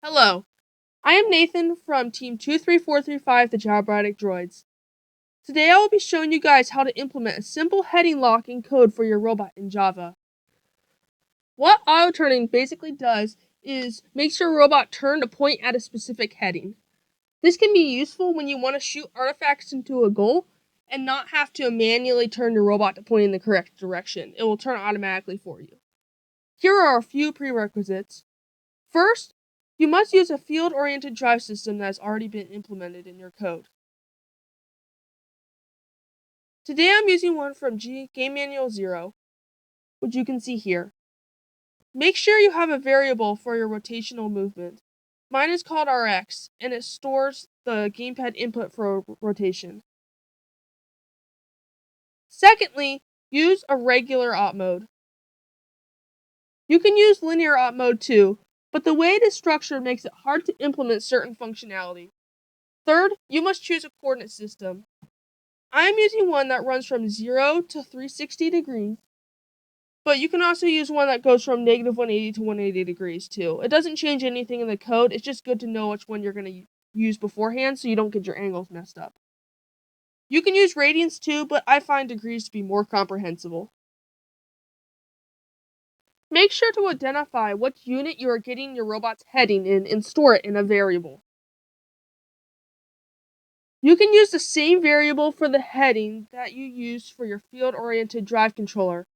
Hello, I am Nathan from Team 23435, the Gyrobotic Droids. Today I will be showing you guys how to implement a simple heading lock in code for your robot in Java. What auto-turning basically does is makes your robot turn to point at a specific heading. This can be useful when you want to shoot artifacts into a goal and not have to manually turn your robot to point in the correct direction. It will turn automatically for you. Here are a few prerequisites. First, you must use a field-oriented drive system that has already been implemented in your code. Today I'm using one from Game Manual 0, which you can see here. Make sure you have a variable for your rotational movement. Mine is called Rx, and it stores the gamepad input for rotation. Secondly, use a regular op mode. You can use linear op mode too, but the way it is structured makes it hard to implement certain functionality. Third, you must choose a coordinate system. I am using one that runs from 0 to 360 degrees, but you can also use one that goes from negative 180 to 180 degrees too. It doesn't change anything in the code, it's just good to know which one you're going to use beforehand so you don't get your angles messed up. You can use radians too, but I find degrees to be more comprehensible. Make sure to identify what unit you are getting your robot's heading in and store it in a variable. You can use the same variable for the heading that you use for your field-oriented drive controller,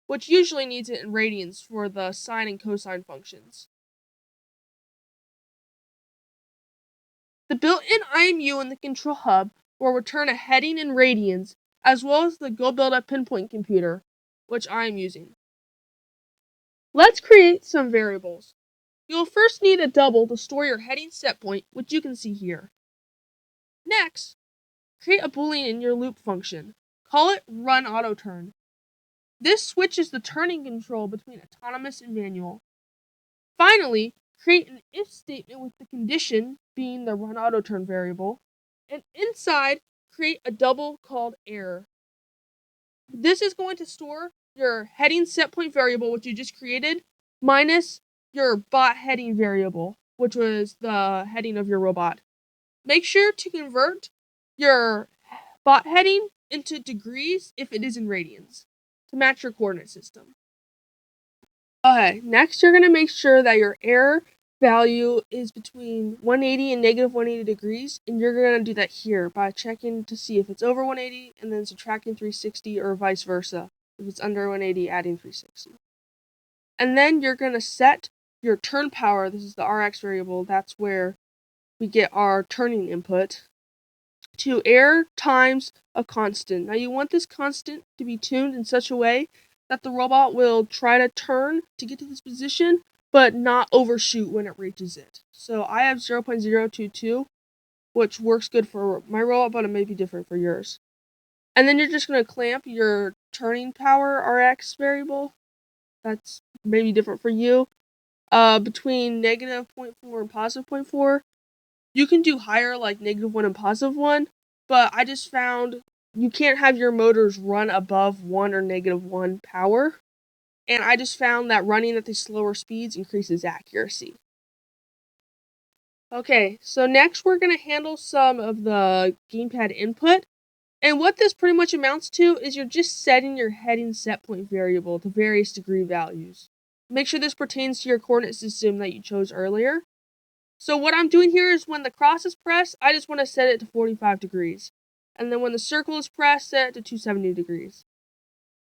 which usually needs it in radians for the sine and cosine functions. The built-in IMU in the control hub will return a heading in radians, as well as the Go Build a Pinpoint computer, which I am using. Let's create some variables. You will first need a double to store your heading set point, which you can see here. Next, create a boolean in your loop function. Call it runAutoTurn. This switches the turning control between autonomous and manual. Finally, create an if statement with the condition being the runAutoTurn variable, and inside, create a double called error. This is going to store your heading setPoint variable, which you just created, minus your bot heading variable, which was the heading of your robot. Make sure to convert your bot heading into degrees if it is in radians to match your coordinate system. Okay, next you're going to make sure that your error value is between 180 and negative 180 degrees, and you're going to do that here by checking to see if it's over 180 and then subtracting 360 or vice versa. If it's under 180, adding 360. And then you're going to set your turn power. This is the Rx variable. That's where we get our turning input, to error times a constant. Now you want this constant to be tuned in such a way that the robot will try to turn to get to this position, but not overshoot when it reaches it. So I have 0.022, which works good for my robot, but it may be different for yours. And then you're just going to clamp your turning power Rx variable. That's maybe different for you. Between negative 0.4 and positive 0.4. You can do higher, like negative 1 and positive 1, but I just found you can't have your motors run above 1 or negative 1 power. And I just found that running at these slower speeds increases accuracy. Okay, so next we're going to handle some of the gamepad input. And what this pretty much amounts to is you're just setting your heading setPoint variable to various degree values. Make sure this pertains to your coordinate system that you chose earlier. So what I'm doing here is when the cross is pressed, I just want to set it to 45 degrees. And then when the circle is pressed, set it to 270 degrees.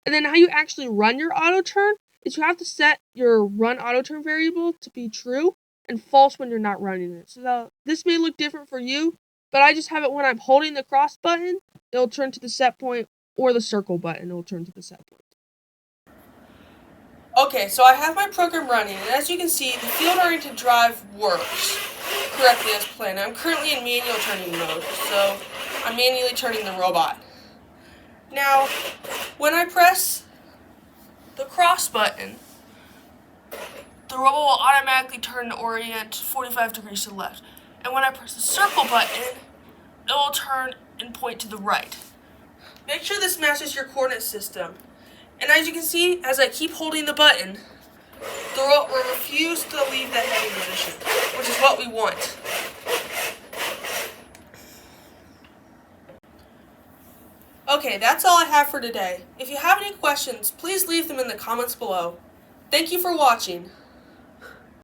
And then how you actually run your auto turn is you have to set your run auto turn variable to be true and false when you're not running it. So this may look different for you, but I just have it when I'm holding the cross button, it'll turn to the set point, or the circle button, it'll turn to the set point. Okay, so I have my program running, and as you can see, the field-oriented drive works correctly as planned. I'm currently in manual turning mode, so I'm manually turning the robot. Now, when I press the cross button, the robot will automatically turn to orient 45 degrees to the left. And when I press the circle button, it will turn and point to the right. Make sure this matches your coordinate system. And as you can see, as I keep holding the button, the robot will refuse to leave that heading position, which is what we want. Okay, that's all I have for today. If you have any questions, please leave them in the comments below. Thank you for watching.